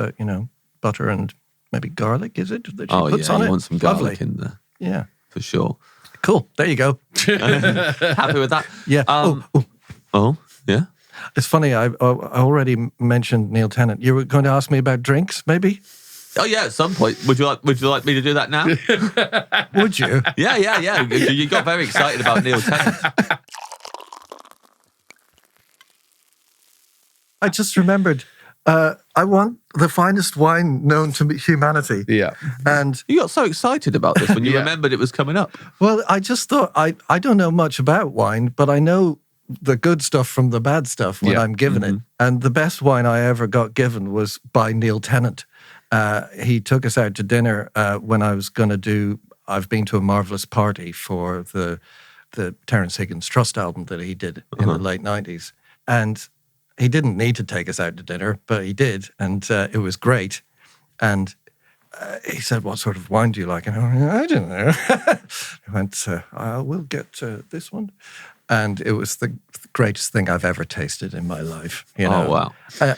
butter and maybe garlic, is it? That she puts on you it? want some garlic in there. Yeah. For sure. Cool. There you go. Happy with that? Yeah. Oh, yeah? It's funny. I already mentioned Neil Hannon. You were going to ask me about drinks, maybe? Oh, yeah, at some point. Would you like me to do that now? Would you? Yeah. You got very excited about Neil Hannon. I just remembered. I want the finest wine known to humanity. Yeah. And You got so excited about this when you remembered it was coming up. well, I just thought I don't know much about wine, but I know the good stuff from the bad stuff when I'm given it. And the best wine I ever got given was by Neil Hannon. He took us out to dinner when I was going to do. I've been to a marvelous party for the Terence Higgins Trust album that he did in the late 90s, and he didn't need to take us out to dinner, but he did, and it was great. And he said, "What sort of wine do you like?" And I went, "I don't know." He went, "We'll get this one." And it was the greatest thing I've ever tasted in my life. You know? Oh, wow.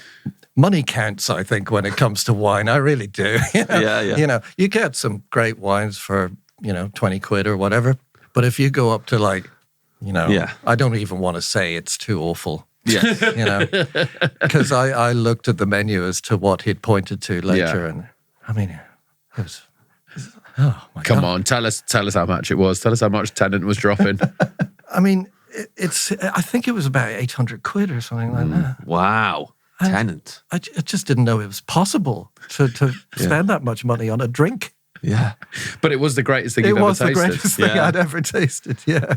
Money counts, I think, when it comes to wine. I really do. Yeah. You get some great wines for, 20 quid or whatever. But if you go up to I don't even want to say it's too awful. Yeah. Because I looked at the menu as to what he'd pointed to later. And I mean, it was, oh my God. Come on, tell us how much it was. Tell us how much Tennant was dropping. I mean, I think it was about 800 quid or something like that. Wow. Tennant. I just didn't know it was possible to spend that much money on a drink. Yeah. But it was the greatest thing you've ever tasted. It was the greatest thing I'd ever tasted, yeah.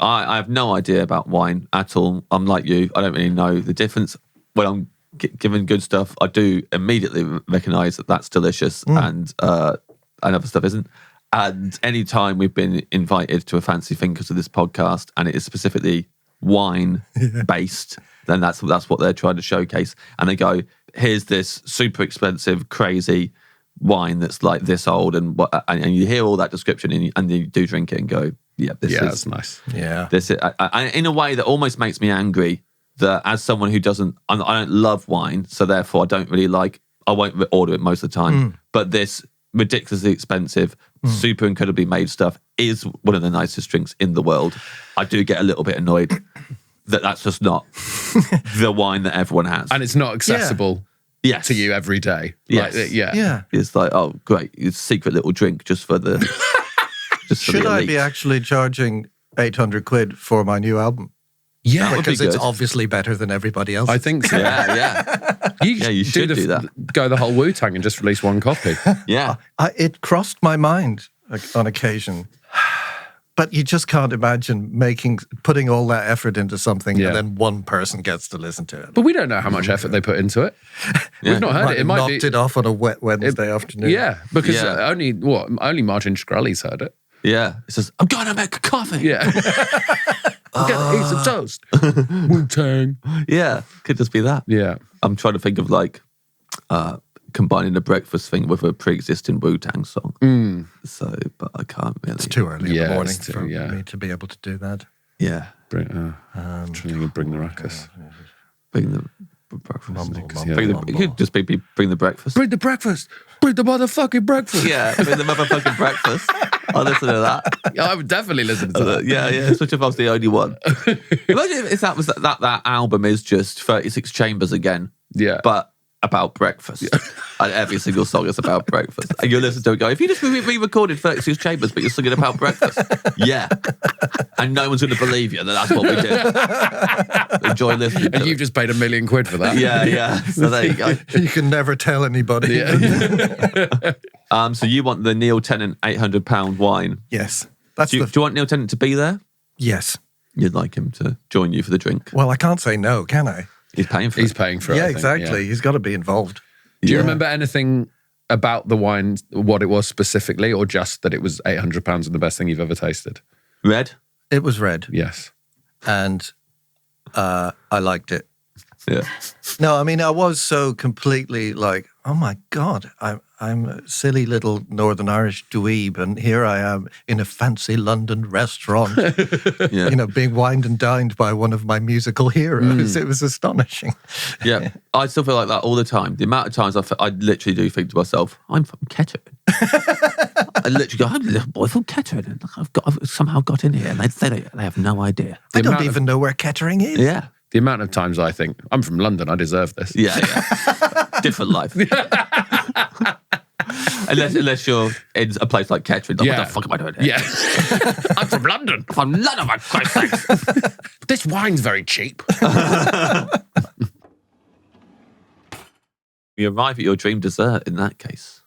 I have no idea about wine at all. I'm like you. I don't really know the difference. When I'm given good stuff, I do immediately recognise that that's delicious and other stuff isn't. And any time we've been invited to a fancy thing because of this podcast and it is specifically wine-based, then that's what they're trying to showcase. And they go, here's this super expensive, crazy wine that's like this old, and you hear all that description and you do drink it and go, that's nice. Yeah. This is, in a way that almost makes me angry that as someone who I don't love wine, so therefore I won't order it most of the time, but this ridiculously expensive, super incredibly made stuff is one of the nicest drinks in the world. I do get a little bit annoyed that that's just not the wine that everyone has. And it's not accessible to you every day. Yes. Yeah. It's like, oh, great, it's a secret little drink just for the... Just for Should the I elite. be actually charging 800 quid for my new album? Yeah, because it's obviously better than everybody else. I think so. Yeah. You should do that. Go the whole Wu-Tang and just release one copy. Yeah. It crossed my mind on occasion. But you just can't imagine putting all that effort into something and then one person gets to listen to it. But we don't know how much effort they put into it. We've not heard it. It might knocked it off on a wet Wednesday afternoon. Yeah, because only Martin Shkreli's heard it. Yeah. It says, I'm going to make a coffee. Yeah. I'm going to eat some toast. Wu-Tang. Yeah. Could just be that. Yeah. I'm trying to think of like combining the breakfast thing with a pre-existing Wu-Tang song. So, but I can't really. It's too early in the morning for me to be able to do that. Yeah. Trying to bring the ruckus. Bring the breakfast. It could just be bring the breakfast. Bring the breakfast. Bring the motherfucking breakfast. Yeah, bring the motherfucking breakfast. I'll listen to that. Yeah, I would definitely listen to that. Yeah, especially if I was the only one. Imagine if that was that album is just 36 Chambers again. Yeah. But about breakfast. And every single song is about breakfast. And you listen to it go, if you just re-recorded 36 Chambers but you're singing about breakfast. Yeah. And no one's going to believe you that that's what we did. Enjoy listening to And you've just paid £1 million for that. Yeah. So there you go. You can never tell anybody. Yeah. So you want the Neil Tennant £800 wine. Yes. Do you want Neil Tennant to be there? Yes. You'd like him to join you for the drink? Well, I can't say no, can I? He's paying for it. He's paying for it. Yeah, I think. exactly. He's got to be involved. Do you remember anything about the wine, what it was specifically, or just that it was £800 and the best thing you've ever tasted? Red? It was red. Yes. And I liked it. Yeah. No, I mean, I was so completely like, oh my God, I'm a silly little Northern Irish dweeb, and here I am in a fancy London restaurant, being wined and dined by one of my musical heroes. It was astonishing. Yeah. I still feel like that all the time. The amount of times I literally do think to myself, I'm from Kettering. I literally go, I'm a little boy from Kettering, and I've somehow got in here, and they have no idea. I don't even know where Kettering is. Yeah. The amount of times I think, I'm from London, I deserve this. Yeah. Different life. Unless you're in a place like Kettering, like, what the fuck am I doing here? Yeah. I'm from London. I'm from London, for Christ's sakes. This wine's very cheap. You arrive at your dream dessert in that case.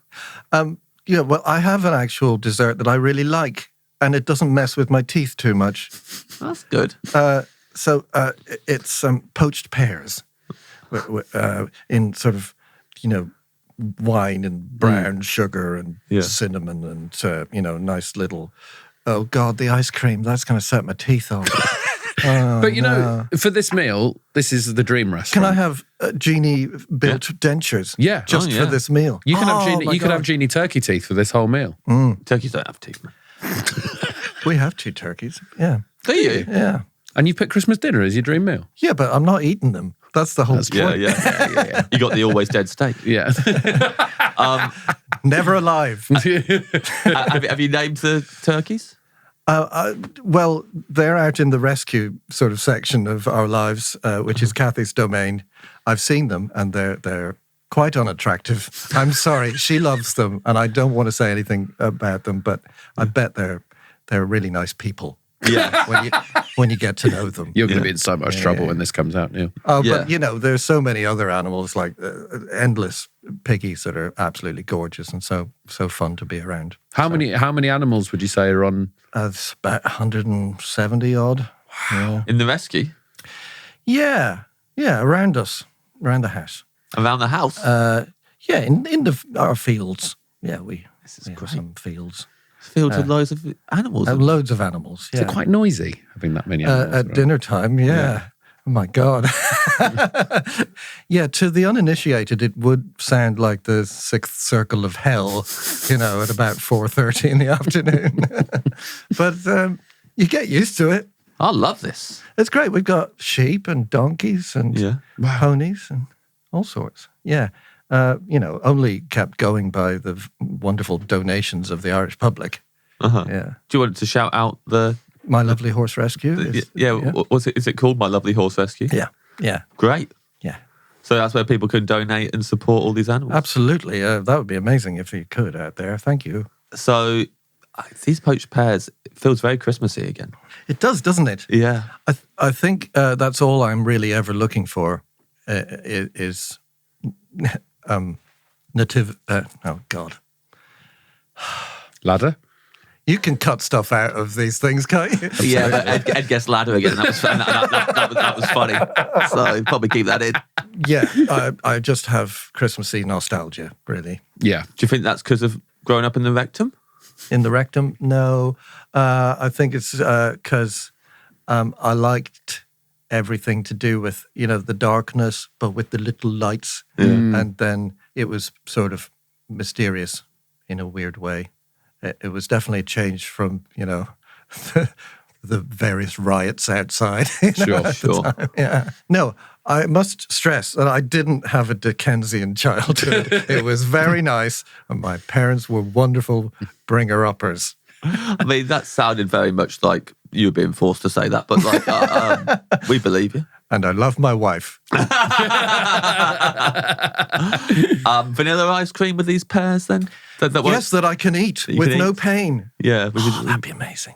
Well, I have an actual dessert that I really like, and it doesn't mess with my teeth too much. That's good. So it's poached pears in sort of, wine and brown sugar and cinnamon and, nice little, oh God, the ice cream, that's going to set my teeth off. But for this meal, this is the dream restaurant. Can I have genie-built dentures? Yeah. Just for this meal? You can have genie. You could have genie turkey teeth for this whole meal. Turkeys don't have teeth, man. We have 2 turkeys. Yeah. Do you? Yeah. And you pick Christmas dinner as your dream meal. Yeah, but I'm not eating them. That's the whole point. Yeah. You got the always dead steak. Yeah. Never alive. Have you named the turkeys? Well, they're out in the rescue sort of section of our lives, which is Kathy's domain. I've seen them, and they're quite unattractive. I'm sorry, she loves them, and I don't want to say anything about them, but I bet they're really nice people. Yeah. when you get to know them. You're going to be in so much trouble when this comes out, Neil. Oh, but there's so many other animals, like endless piggies that are absolutely gorgeous and so fun to be around. How many animals would you say are on? It's about 170 odd. Wow. In the rescue? Yeah, around us, around the house. Around the house? In our fields. Yeah, we great. have some fields. Fields with loads of animals. Loads of animals, yeah. Is it quite noisy having that many animals? At dinner time, yeah. Oh my God. Yeah, to the uninitiated, it would sound like the 6th circle of hell, at about 4:30 in the afternoon. But you get used to it. I love this. It's great. We've got sheep and donkeys and ponies and all sorts. Yeah. Only kept going by the wonderful donations of the Irish public. Yeah. Do you want to shout out the My Lovely Horse Rescue? Is it called My Lovely Horse Rescue? Yeah. Great. Yeah. So that's where people can donate and support all these animals. Absolutely. That would be amazing if you could out there. Thank you. So these poached pears, it feels very Christmassy again. It does, doesn't it? Yeah. I think that's all I'm really ever looking for is native. Oh God, Ladder? you can cut stuff out of these things, can't you? Yeah, but Ed guessed ladder again. That was funny. So probably keep that in. Yeah, I just have Christmassy nostalgia, really. Yeah. Do you think that's because of growing up in the rectum? In the rectum? No. I think it's because I liked everything to do with, the darkness, but with the little lights. And then it was sort of mysterious in a weird way. It was definitely a change from, the various riots outside. Sure. Yeah. No, I must stress that I didn't have a Dickensian childhood. It was very nice, and my parents were wonderful bringer-uppers. I mean, that sounded very much like you were being forced to say that, but we believe you. And I love my wife. Vanilla ice cream with these pears, then? Yes, that I can eat with no pain. Yeah. That'd be amazing.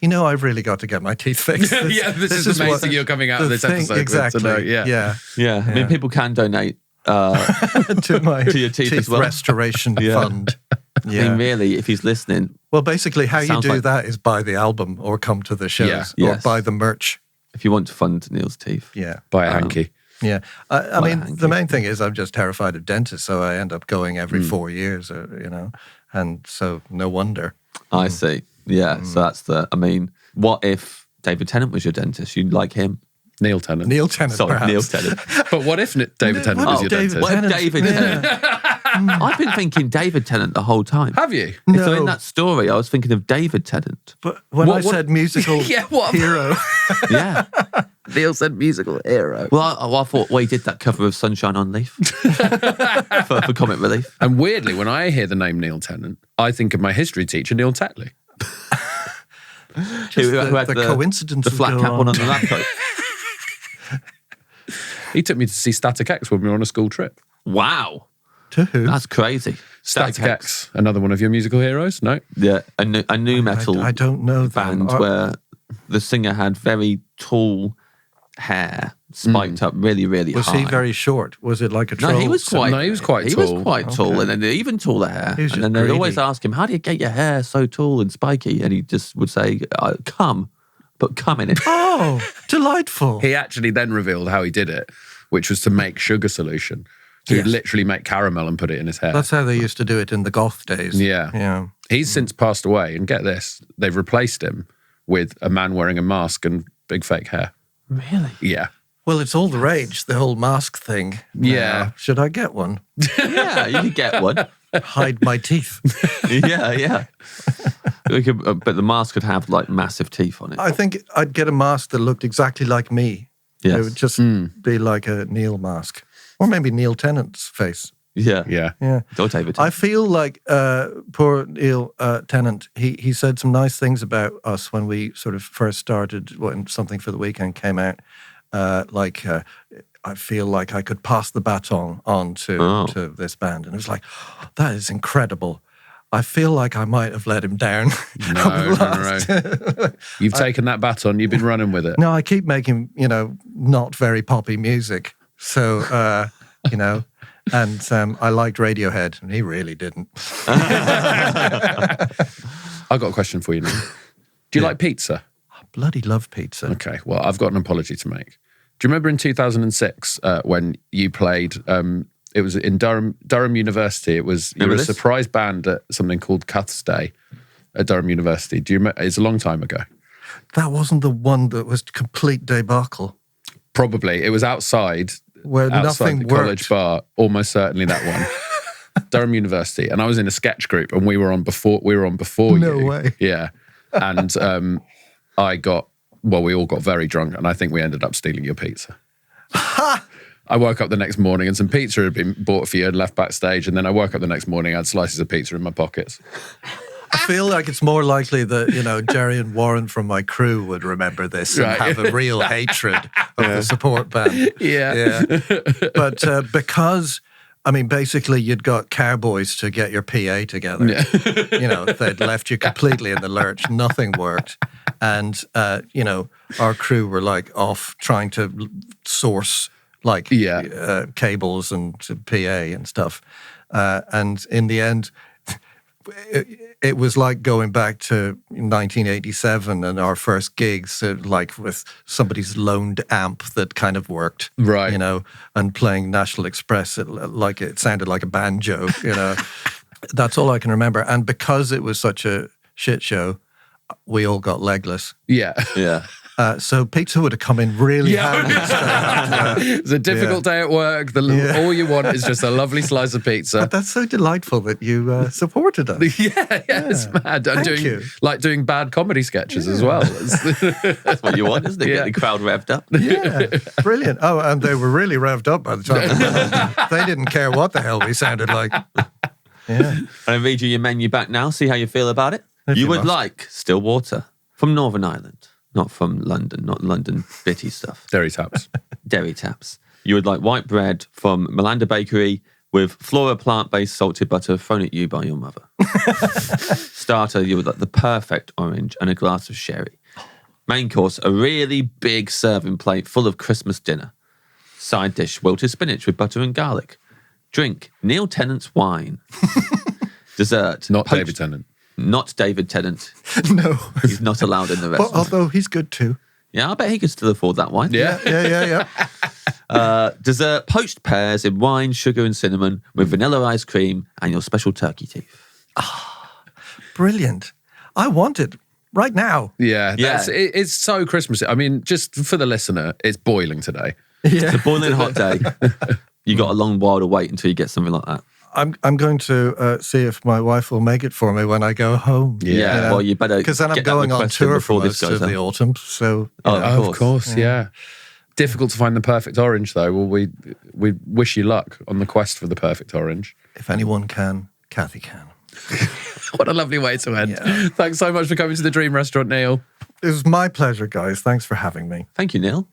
I've really got to get my teeth fixed. This is amazing you're coming out of this episode. Exactly. Yeah. I mean, people can donate to your teeth as well. Restoration Fund. Yeah. I mean, really, if he's listening. Well, basically, how you do that is buy the album or come to the shows or buy the merch. If you want to fund Neil's teeth. Yeah. Buy a hanky. Yeah. I mean, the main thing is I'm just terrified of dentists, so I end up going every 4 years, and so no wonder. I see. Yeah, so that's what if David Tennant was your dentist? You'd like him? Neil Tennant. Perhaps. Neil Tennant. But what if David Tennant was your dentist? What if David Tennant? I've been thinking David Tennant the whole time. Have you? No. So in that story, I was thinking of David Tennant. But when I said musical hero. Yeah. Neil said musical hero. Well, I thought, he did that cover of Sunshine on Leaf for comic relief. And weirdly, when I hear the name Neil Tennant, I think of my history teacher, Neil Tetley. Who had the coincidence the flat cap on the lab coat. He took me to see Static X when we were on a school trip. Wow. To who? That's crazy. Static X, another one of your musical heroes? No? Yeah, a new metal I don't know band where the singer had very tall hair, spiked up really, really was high. Was he very short? Was it like a troll? No, he was quite tall. He was quite tall, and then even taller hair. And then they'd always ask him, how do you get your hair so tall and spiky? And he just would say, come in it. Oh, delightful. He actually then revealed how he did it, which was to make sugar solution. So he'd literally make caramel and put it in his hair. That's how they used to do it in the goth days. Yeah. He's since passed away, and get this, they've replaced him with a man wearing a mask and big fake hair. Really? Yeah. Well, it's all the rage, the whole mask thing. Yeah. Should I get one? Yeah, you could get one. Hide my teeth. Yeah. But the mask could have like massive teeth on it. I think I'd get a mask that looked exactly like me. Yes. It would just be like a Neil mask. Or maybe Neil Tennant's face. Yeah. Or David Tennant. I feel like poor Neil Tennant, he said some nice things about us when we sort of first started, when Something for the Weekend came out. I feel like I could pass the baton on to this band. And it was like, that is incredible. I feel like I might have let him down. No. You've taken that baton, you've been running with it. No, I keep making, not very poppy music. So, and I liked Radiohead, and he really didn't. I got a question for you now. Do you like pizza? I bloody love pizza. Okay, well, I've got an apology to make. Do you remember in 2006 when you played, it was in Durham University, you were a surprise band at something called Cuth's Day at Durham University. Do you remember? It's a long time ago. That wasn't the one that was complete debacle. Probably. It was outside where nothing the college bar, almost certainly that one. Durham University. And I was in a sketch group and we were on before you. No way. Yeah. And we all got very drunk and I think we ended up stealing your pizza. I woke up the next morning and some pizza had been bought for you and left backstage, and then I woke up the next morning, I had slices of pizza in my pockets. I feel like it's more likely that, Jerry and Warren from my crew would remember this and have a real hatred of the support band. Yeah. But because I mean, basically, you'd got cowboys to get your PA together. Yeah. You know, they'd left you completely in the lurch. Nothing worked. And, you know, our crew were like off trying to source like cables and PA and stuff. And in the end, it was like going back to 1987 and our first gigs, like with somebody's loaned amp that kind of worked, right? You know, and playing National Express, it sounded like a banjo. You know, that's all I can remember. And because it was such a shit show, we all got legless. Yeah. So pizza would have come in really handy. It's a difficult day at work. All you want is just a lovely slice of pizza. But that's so delightful that you supported us. Yeah, it's mad. And doing bad comedy sketches as well. That's what you want, isn't it? Get the crowd revved up. Yeah, brilliant. Oh, and they were really revved up by the time they didn't care what the hell we sounded like. Yeah. I read you your menu back now. See how you feel about it. You would like still water from Northern Ireland. Not from London, not London bitty stuff. Dairy taps. Dairy taps. You would like white bread from Melanda Bakery with Flora plant-based salted butter thrown at you by your mother. Starter, you would like the perfect orange and a glass of sherry. Main course, a really big serving plate full of Christmas dinner. Side dish, wilted spinach with butter and garlic. Drink, Neil Tennant's wine. Dessert. Not David Tennant. Not David Tennant. No. He's not allowed in the restaurant. Although he's good too. Yeah, I bet he could still afford that wine. Yeah. Dessert, poached pears in wine, sugar and cinnamon with vanilla ice cream and your special turkey teeth. Brilliant. I want it right now. Yeah. It's so Christmassy. I mean, just for the listener, it's boiling today. Yeah. It's a boiling hot day. You got a long while to wait until you get something like that. I'm going to see if my wife will make it for me when I go home. Yeah, well, you better, because then I'm going on tour for most of the autumn. So, of course, yeah. Difficult to find the perfect orange, though. Well, we wish you luck on the quest for the perfect orange. If anyone can, Kathy can. What a lovely way to end. Yeah. Thanks so much for coming to the Dream Restaurant, Neil. It was my pleasure, guys. Thanks for having me. Thank you, Neil.